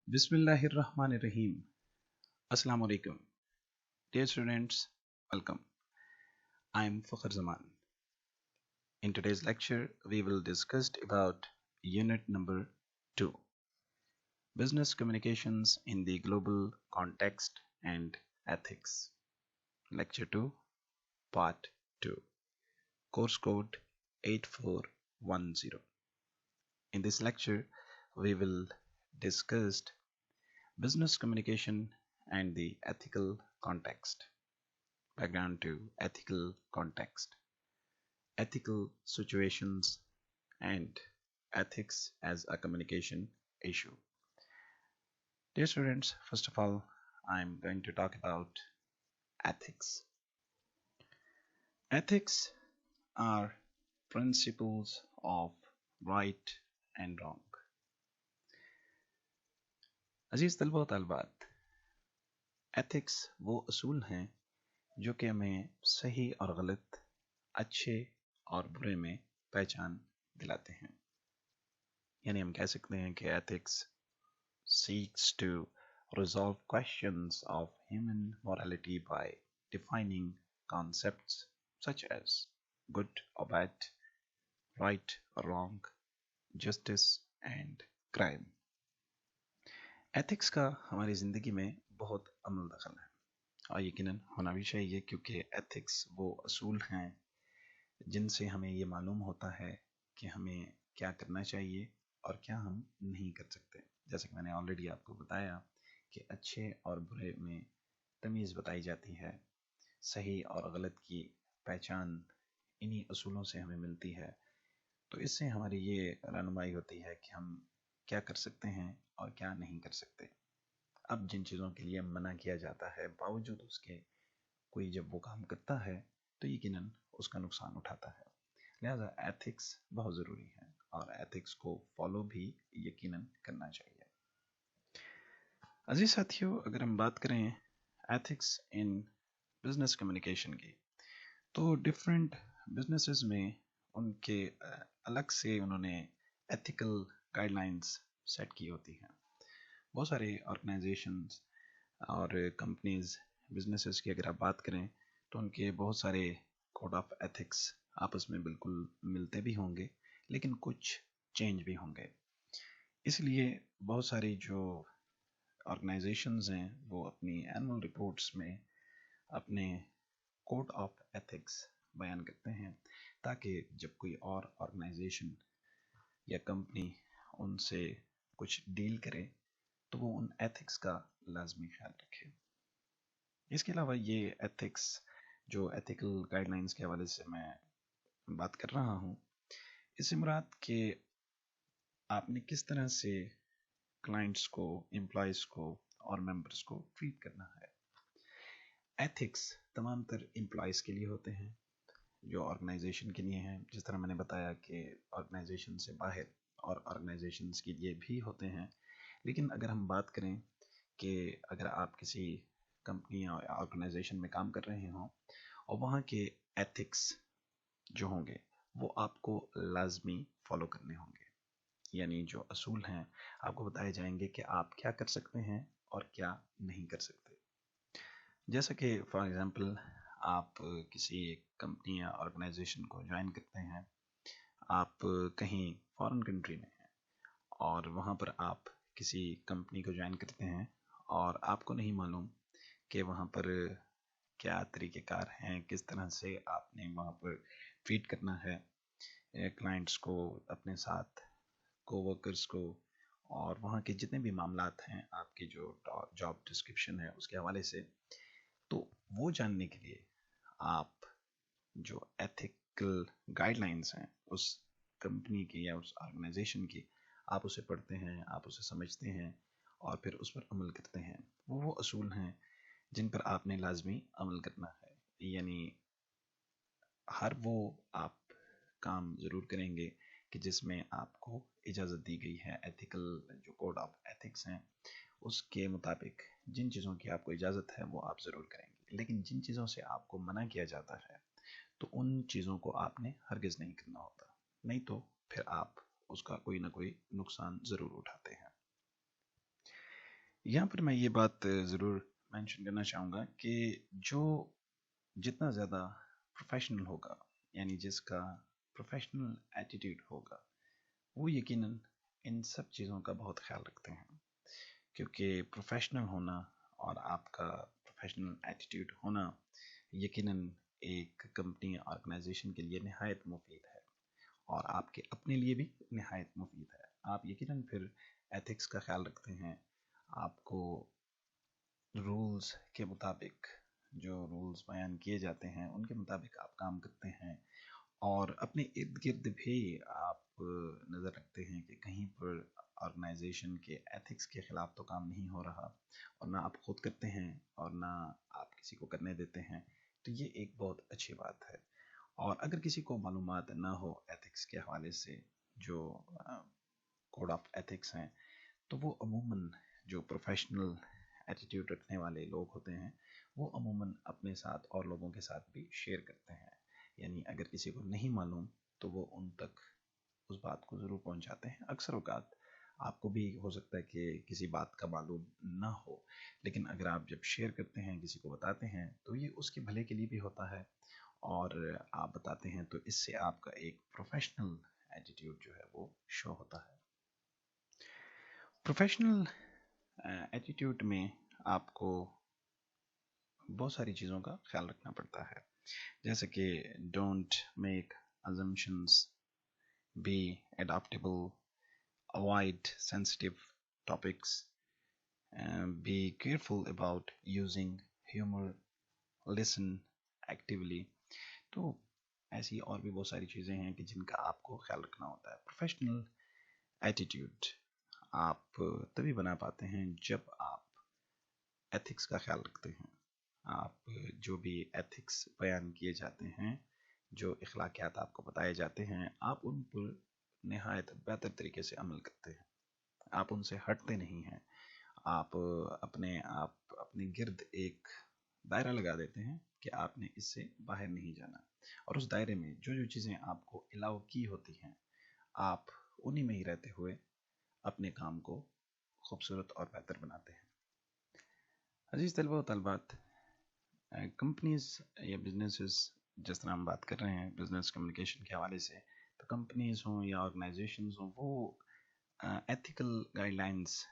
Bismillahirrahmanirrahim. Assalamu alaikum. Dear students, welcome. I am Fakhr Zaman. In today's lecture, we will discuss about unit number 2, business communications in the global context and ethics. Lecture 2, part 2, course code 8410. In this lecture, we will discuss business communication and the ethical context. Background to ethical context, ethical situations, and ethics as a communication issue. Dear students, first of all, I'm going to talk about ethics. Ethics are principles of right and wrong. अजीज तलबा व तलबात, ethics वो असूल हैं जो कि हमें सही और गलत, अच्छे और बुरे में पहचान दिलाते हैं। यानी हम कह सकते हैं कि ethics seeks to resolve questions of human morality by defining concepts such as good or bad, right or wrong, justice and crime. Ethics का हमारी ज़िंदगी में बहुत अमल दखल है और यकीनन होना भी चाहिए, क्योंकि एथिक्स वो असूल हैं जिनसे हमें ये मालूम होता है कि हमें क्या करना चाहिए और क्या हम नहीं कर सकते। जैसे कि मैंने ऑलरेडी आपको बताया कि अच्छे और बुरे में तमीज़ बताई जाती है, सही और गलत की पहचान इन्हीं असूलों से हमें मिलती है। तो इससे हमारी ये रहनुमाई होती है कि हम क्या कर सकते हैं और क्या नहीं कर सकते। अब जिन चीज़ों के लिए मना किया जाता है, बावजूद उसके कोई जब वो काम करता है तो यकीनन उसका नुकसान उठाता है। लिहाजा एथिक्स बहुत ज़रूरी है और एथिक्स को फॉलो भी यकीनन करना चाहिए। अजीज साथियों, अगर हम बात करें एथिक्स इन बिजनेस कम्युनिकेशन की, तो डिफरेंट बिजनेसेस में उनके अलग से उन्होंने एथिकल गाइडलाइंस सेट की होती हैं। बहुत सारे ऑर्गेनाइजेशंस और कंपनीज, बिजनेसेस की अगर आप बात करें तो उनके बहुत सारे कोड ऑफ एथिक्स आपस में बिल्कुल मिलते भी होंगे, लेकिन कुछ चेंज भी होंगे। इसलिए बहुत सारी जो ऑर्गेनाइजेशंस हैं वो अपनी एनुअल रिपोर्ट्स में अपने कोड ऑफ एथिक्स बयान करते हैं, ताकि जब कोई और ऑर्गेनाइजेशन या कंपनी उनसे कुछ डील करे तो वो उन एथिक्स का लाजमी ख्याल रखे। इसके अलावा ये एथिक्स जो एथिकल गाइडलाइंस के हवाले से मैं बात कर रहा हूँ, इससे मुराद कि आपने किस तरह से क्लाइंट्स को, एम्प्लॉयज़ को और मेंबर्स को ट्रीट करना है। एथिक्स तमाम तर एम्प्लॉयज़ के लिए होते हैं जो ऑर्गेनाइजेशन के लिए हैं, जिस तरह मैंने बताया कि ऑर्गेनाइजेशन से बाहर और ऑर्गेनाइजेशंस के लिए भी होते हैं। लेकिन अगर हम बात करें कि अगर आप किसी कंपनी या ऑर्गेनाइजेशन में काम कर रहे हों और वहाँ के एथिक्स जो होंगे वो आपको लाजमी फॉलो करने होंगे। यानी जो असूल हैं आपको बताए जाएंगे कि आप क्या कर सकते हैं और क्या नहीं कर सकते। जैसा कि फॉर एग्ज़ाम्पल आप किसी कंपनी या ऑर्गेनाइजेशन को ज्वाइन करते हैं, आप कहीं फॉरेन कंट्री में हैं और वहाँ पर आप किसी कंपनी को ज्वाइन करते हैं और आपको नहीं मालूम कि वहाँ पर क्या तरीक़ेकार हैं, किस तरह से आपने वहाँ पर ट्रीट करना है क्लाइंट्स को, अपने साथ कोवर्कर्स को, और वहाँ के जितने भी मामलात हैं आपकी जो जॉब डिस्क्रिप्शन है उसके हवाले से। तो वो जानने के लिए आप जो एथिकल गाइडलाइंस हैं उस कंपनी की या उस ऑर्गेनाइजेशन की, आप उसे पढ़ते हैं, आप उसे समझते हैं और फिर उस पर अमल करते हैं। वो असूल हैं जिन पर आपने लाजमी अमल करना है। यानी हर वो आप काम ज़रूर करेंगे कि जिसमें आपको इजाज़त दी गई है। एथिकल जो कोड ऑफ एथिक्स हैं उसके मुताबिक जिन चीज़ों की आपको इजाज़त है वो आप ज़रूर करेंगे, लेकिन जिन चीज़ों से आपको मना किया जाता है तो उन चीज़ों को आपने हरगिज़ नहीं करना होता, नहीं तो फिर आप उसका कोई ना कोई नुकसान ज़रूर उठाते हैं। यहाँ पर मैं ये बात ज़रूर मेंशन करना चाहूँगा कि जो जितना ज़्यादा प्रोफेशनल होगा, यानी जिसका प्रोफेशनल एटीट्यूड होगा, वो यकीनन इन सब चीज़ों का बहुत ख्याल रखते हैं। क्योंकि प्रोफेशनल होना और आपका प्रोफेशनल एटीट्यूड होना यकीनन एक कंपनी ऑर्गेनाइजेशन के लिए नहायत मुफीद है, और आपके अपने लिए भी नहायत मुफीद है। आप यकीनन फिर एथिक्स का ख्याल रखते हैं। आपको रूल्स के मुताबिक, जो रूल्स बयान किए जाते हैं उनके मुताबिक आप काम करते हैं, और अपने इर्द गिर्द भी आप नज़र रखते हैं कि कहीं पर ऑर्गेनाइजेशन के एथिक्स के ख़िलाफ़ तो काम नहीं हो रहा, और ना आप खुद करते हैं और ना आप किसी को करने देते हैं। तो ये एक बहुत अच्छी बात है। और अगर किसी को मालूमात ना हो एथिक्स के हवाले से, जो कोड ऑफ एथिक्स हैं, तो वो अमूमन जो प्रोफेशनल एटीट्यूड रखने वाले लोग होते हैं, वो अमूमन अपने साथ और लोगों के साथ भी शेयर करते हैं। यानी अगर किसी को नहीं मालूम तो वो उन तक उस बात को ज़रूर पहुंचाते हैं। अक्सर औक़ात आपको भी हो सकता है कि किसी बात का मालूम ना हो, लेकिन अगर आप जब शेयर करते हैं, किसी को बताते हैं, तो ये उसके भले के लिए भी होता है, और आप बताते हैं तो इससे आपका एक प्रोफेशनल एटीट्यूड जो है वो शो होता है। प्रोफेशनल एटीट्यूड में आपको बहुत सारी चीज़ों का ख्याल रखना पड़ता है, जैसे कि don't make assumptions, be adaptable, avoid sensitive topics, be careful about using humor, listen actively। तो ऐसी और भी बहुत सारी चीज़ें हैं कि जिनका आपको ख्याल रखना होता है। प्रोफेशनल एटीट्यूड आप तभी बना पाते हैं जब आप एथिक्स का ख्याल रखते हैं। आप जो भी एथिक्स बयान किए जाते हैं, जो इखलाकियात आपको बताए जाते हैं, आप उन पर नहायत बेहतर तरीके से अमल करते हैं। आप उनसे हटते नहीं हैं। आप अपने गिर्द एक दायरा लगा देते हैं कि आपने इससे बाहर नहीं जाना, और उस दायरे में जो जो चीज़ें आपको अलाउ की होती हैं, आप उन्हीं में ही रहते हुए अपने काम को खूबसूरत और बेहतर बनाते हैं। अजीज़ तलबा व तलबात, कंपनीज या बिजनेसेस, जिस तरह हम बात कर रहे हैं बिजनेस कम्युनिकेशन के हवाले से, तो कंपनीज हों या ऑर्गेनाइजेशंस हों, वो एथिकल गाइडलाइंस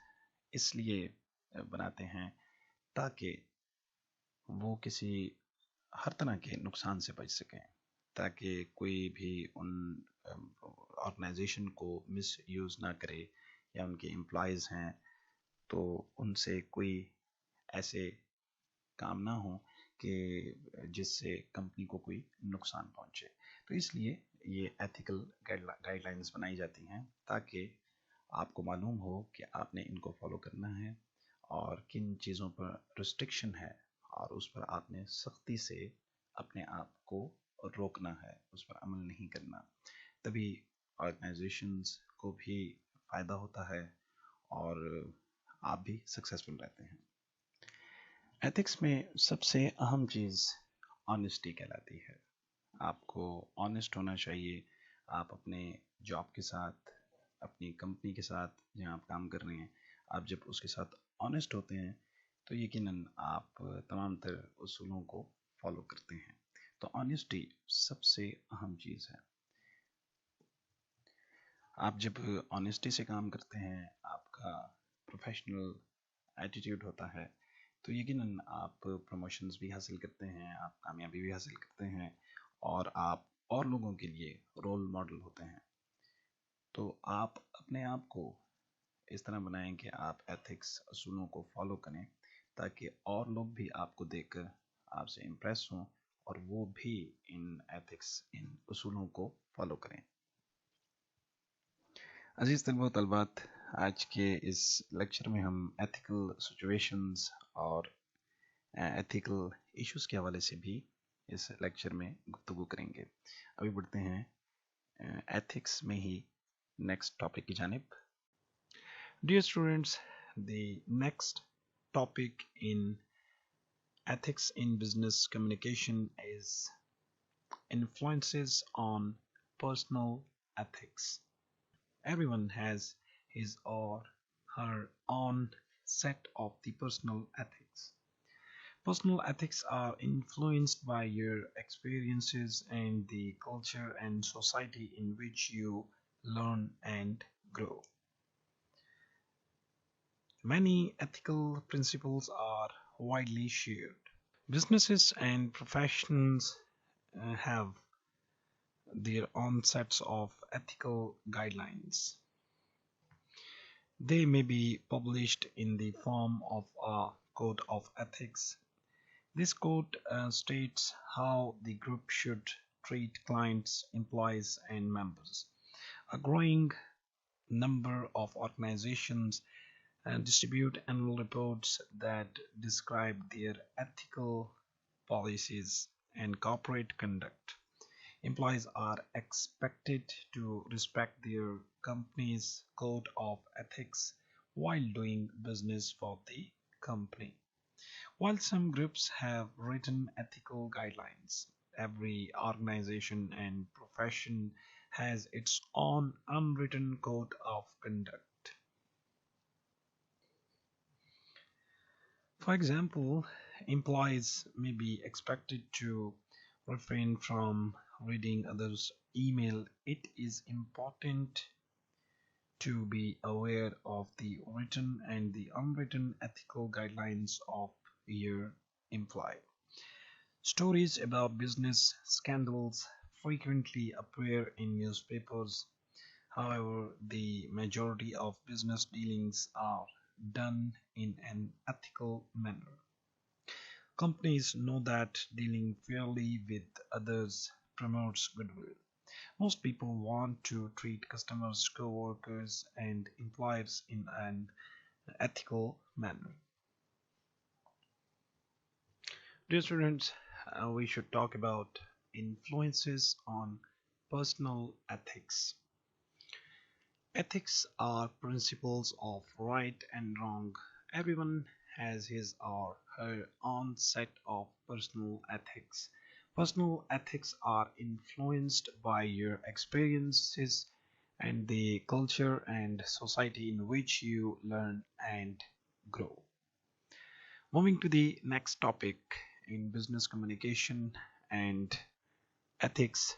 इसलिए बनाते हैं ताकि वो किसी हर तरह के नुकसान से बच सकें, ताकि कोई भी उन ऑर्गेनाइजेशन को मिस यूज़ ना करे, या उनके एम्प्लॉयज़ हैं तो उनसे कोई ऐसे काम ना हो कि जिससे कंपनी को कोई नुकसान पहुंचे। तो इसलिए ये एथिकल गाइडलाइंस बनाई जाती हैं ताकि आपको मालूम हो कि आपने इनको फॉलो करना है, और किन चीज़ों पर रिस्ट्रिक्शन है, और उस पर आपने सख्ती से अपने आप को रोकना है, उस पर अमल नहीं करना। तभी ऑर्गेनाइजेशंस को भी फ़ायदा होता है और आप भी सक्सेसफुल रहते हैं। एथिक्स में सबसे अहम चीज़ ऑनेस्टी कहलाती है। आपको ऑनेस्ट होना चाहिए। आप अपने जॉब के साथ, अपनी कंपनी के साथ जहाँ आप काम कर रहे हैं, आप जब उसके साथ ऑनेस्ट होते हैं तो यकीनन आप तमाम तर उसूलों को फॉलो करते हैं। तो ऑनेस्टी सबसे अहम चीज़ है। आप जब ऑनेस्टी से काम करते हैं, आपका प्रोफेशनल एटीट्यूड होता है, तो यकीनन आप प्रमोशंस भी हासिल करते हैं, आप कामयाबी भी हासिल करते हैं, और आप और लोगों के लिए रोल मॉडल होते हैं। तो आप अपने आप को इस तरह बनाएं कि आप एथिक्स असूलों को फॉलो करें, ताकि और लोग भी आपको देखकर आपसे इम्प्रेस हों और वो भी इन एथिक्स, इन असूलों को फॉलो करें। अजीज़ तलबा व तलबात, आज के इस लेक्चर में हम एथिकल सिचुएशंस और एथिकल इश्यूज़ के हवाले से भी इस लेक्चर में गुफ्तगू करेंगे। अभी बढ़ते हैं एथिक्स में ही नेक्स्ट टॉपिक की जानिब। Dear students, the next topic in ethics in business communication is influences on personal ethics. Everyone has his or her own set of the personal ethics. Personal ethics are influenced by your experiences and the culture and society in which you learn and grow. Many ethical principles are widely shared. Businesses and professions have their own sets of ethical guidelines. They may be published in the form of a code of ethics. This code states how the group should treat clients, employees, and members. A growing number of organizations distribute annual reports that describe their ethical policies and corporate conduct. Employees are expected to respect their company's code of ethics while doing business for the company. While some groups have written ethical guidelines, every organization and profession has its own unwritten code of conduct. For example, employees may be expected to refrain from reading others' email. It is important to be aware of the written and the unwritten ethical guidelines of your employer. Stories about business scandals frequently appear in newspapers. However, the majority of business dealings are done in an ethical manner. Companies know that dealing fairly with others promotes goodwill. Most people want to treat customers, co-workers, and employers in an ethical manner. Dear students, we should talk about influences on personal ethics. Ethics are principles of right and wrong. Everyone has his or her own set of personal ethics. Personal ethics are influenced by your experiences and the culture and society in which you learn and grow. Moving to the next topic in business communication and ethics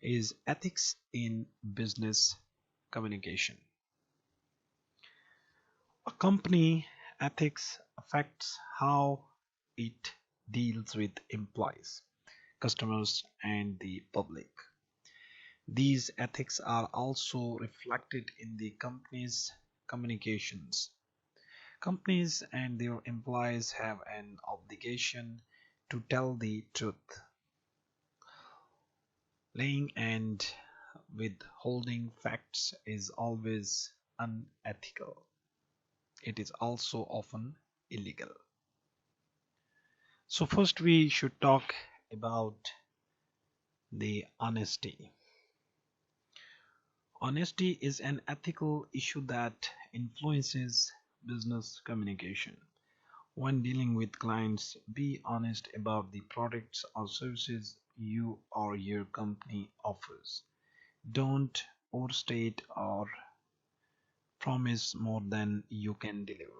is ethics in business communication. A company ethics affects how it deals with employees, customers, and the public. These ethics are also reflected in the company's communications. Companies and their employees have an obligation to tell the truth. Lying and withholding facts is always unethical. It is also often illegal. So first we should talk about the honesty. Honesty is an ethical issue that influences business communication. When dealing with clients, be honest about the products or services you or your company offers. Don't overstate or promise more than you can deliver.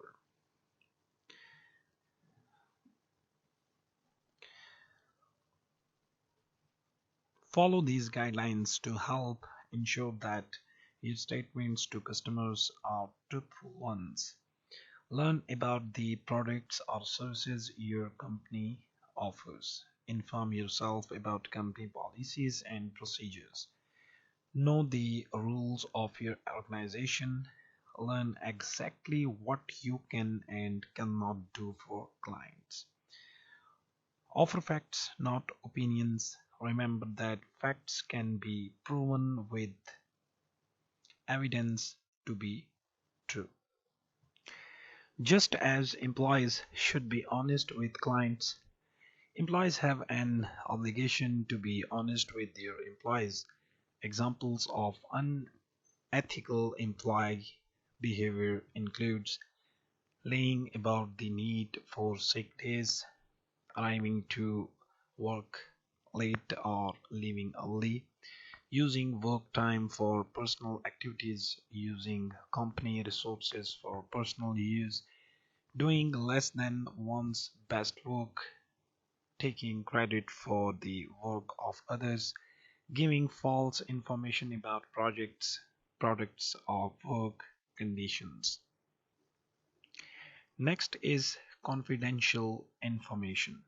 Follow these guidelines to help ensure that your statements to customers are truthful ones. Learn about the products or services your company offers. Inform yourself about company policies and procedures. Know the rules of your organization. Learn exactly what you can and cannot do for clients. Offer facts, not opinions. Remember that facts can be proven with evidence to be true. Just as employees should be honest with clients, employees have an obligation to be honest with their employees. Examples of unethical employee behavior includes lying about the need for sick days, arriving to work late or leaving early, using work time for personal activities, using company resources for personal use, doing less than one's best work, taking credit for the work of others, giving false information about projects, products, or work conditions. Next is confidential information.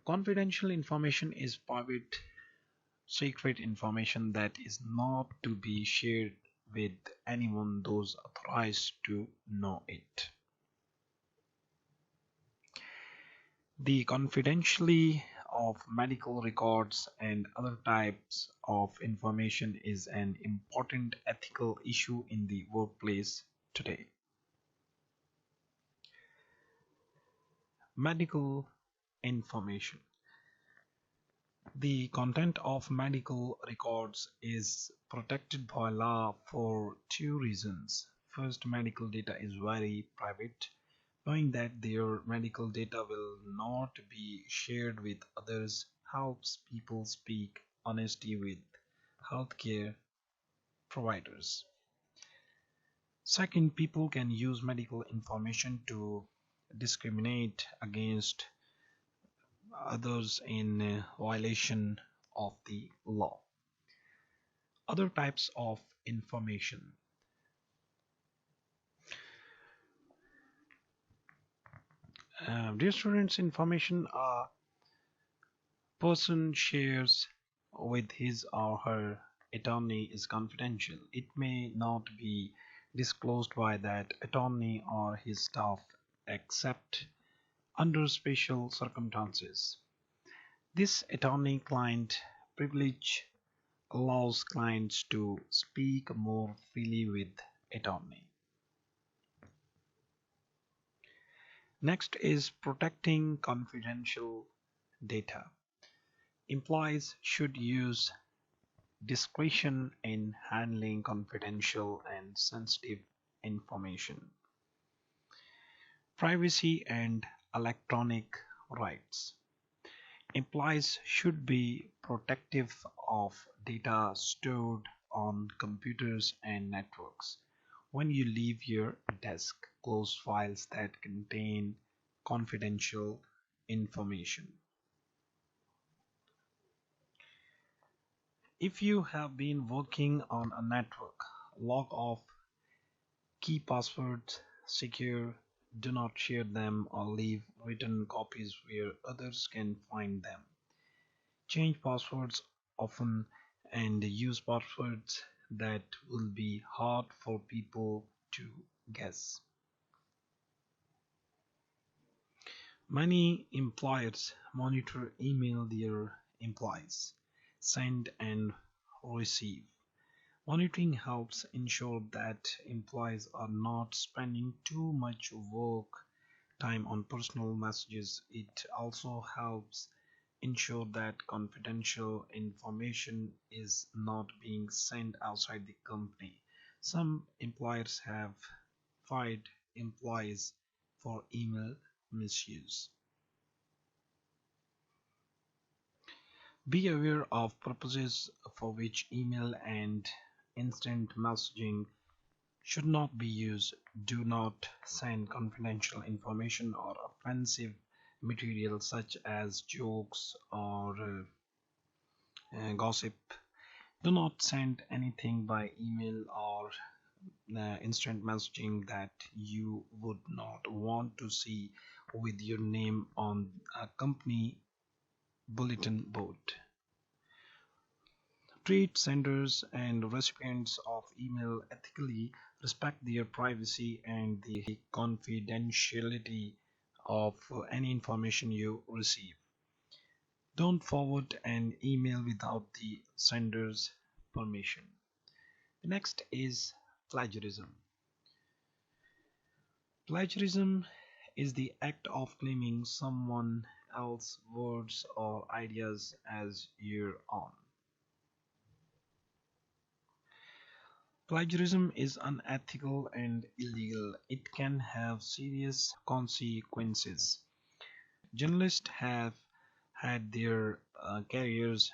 Confidential information is private, secret information that is not to be shared with anyone those authorized to know it. The confidentiality of medical records and other types of information is an important ethical issue in the workplace today. Medical information. The content of medical records is protected by law for two reasons. First, medical data is very private. Knowing that their medical data will not be shared with others helps people speak honesty with healthcare providers. Second, people can use medical information to discriminate against others in violation of the law. Other types of information. Dear students, information a person shares with his or her attorney is confidential. It may not be disclosed by that attorney or his staff except under special circumstances. This attorney-client privilege allows clients to speak more freely with attorney. Next is protecting confidential data. Employees should use discretion in handling confidential and sensitive information. Privacy and electronic rights. Employees should be protective of data stored on computers and networks. When you leave your desk, close files that contain confidential information. If you have been working on a network, log off, keep passwords secure, do not share them or leave written copies where others can find them. Change passwords often and use passwords that will be hard for people to guess. Many employers monitor email their employees send and receive. Monitoring helps ensure that employees are not spending too much work time on personal messages. It also helps ensure that confidential information is not being sent outside the company. Some employers have fired employees for email misuse. Be aware of purposes for which email and instant messaging should not be used. Do not send confidential information or offensive material such as jokes or gossip. Do not send anything by email or instant messaging that you would not want to see with your name on a company bulletin board. Treat senders and recipients of email ethically, respect their privacy and the confidentiality of any information you receive. Don't forward an email without the sender's permission. Next is plagiarism. Plagiarism is the act of claiming someone else's words or ideas as your own. Plagiarism is unethical and illegal. It can have serious consequences. Journalists have had their careers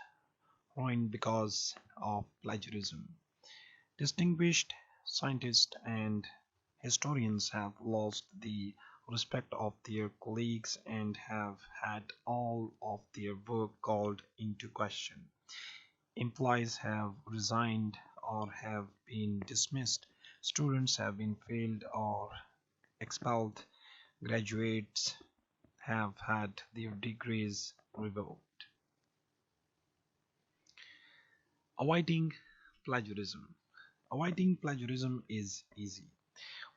ruined because of plagiarism. Distinguished scientists and historians have lost the respect of their colleagues and have had all of their work called into question. Employees have resigned or have been dismissed. Students have been failed or expelled. Graduates have had their degrees revoked. Avoiding plagiarism. Avoiding plagiarism is easy.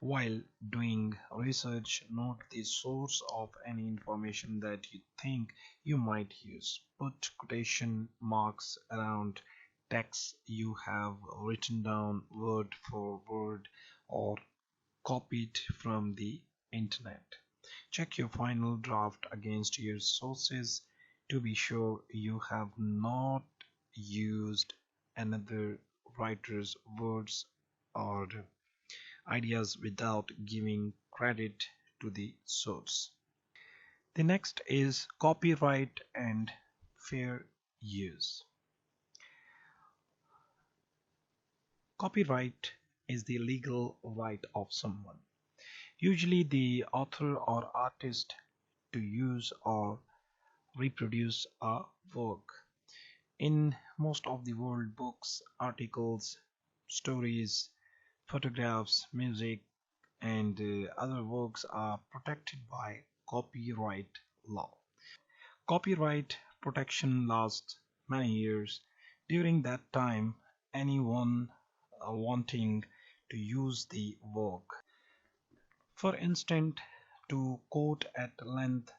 While doing research, note the source of any information that you think you might use. Put quotation marks around text you have written down word for word or copied from the internet. Check your final draft against your sources to be sure you have not used another writer's words or ideas without giving credit to the source. The next is copyright and fair use. Copyright is the legal right of someone, usually the author or artist, to use or reproduce a work. In most of the world, books, articles, stories, photographs, music, and other works are protected by copyright law. Copyright protection lasts many years. During that time, anyone wanting to use the work, for instance, to quote at length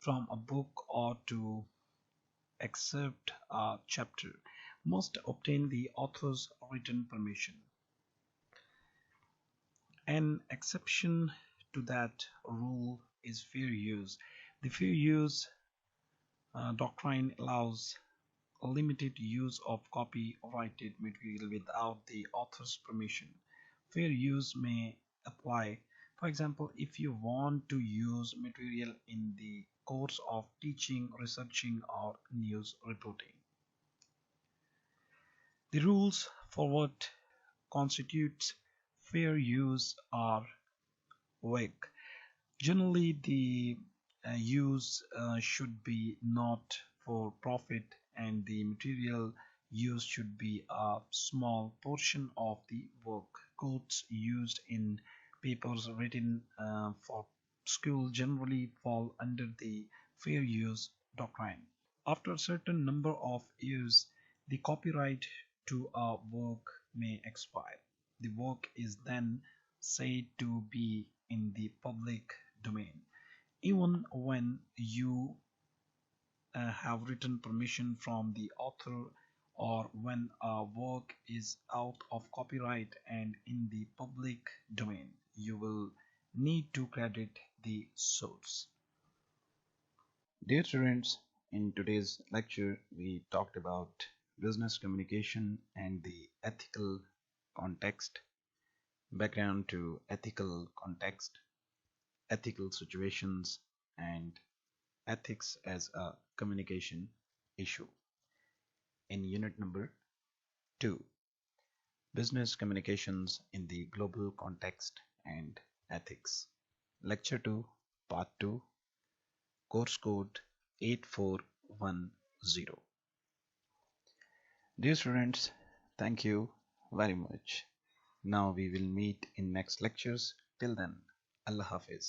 from a book or to excerpt a chapter, must obtain the author's written permission. An exception to that rule is fair use. The fair use doctrine allows limited use of copyrighted material without the author's permission. Fair use may apply, for example, if you want to use material in the course of teaching, researching, or news reporting. The rules for what constitutes fair use are vague. Generally, the use should be not for profit, and the material used should be a small portion of the work. Quotes used in papers written for school generally fall under the fair use doctrine. After a certain number of years, the copyright to a work may expire. The work is then said to be in the public domain. Even when you have written permission from the author, or when a work is out of copyright and in the public domain, you will need to credit the source. Dear students, in today's lecture, we talked about business communication and the ethical context, background to ethical context, ethical situations, and ethics as a communication issue. In unit number 2, business communications in the global context and ethics. Lecture 2, part 2, course code 8410. Dear students, thank you very much. Now we will meet in next lectures. Till then, Allah Hafiz.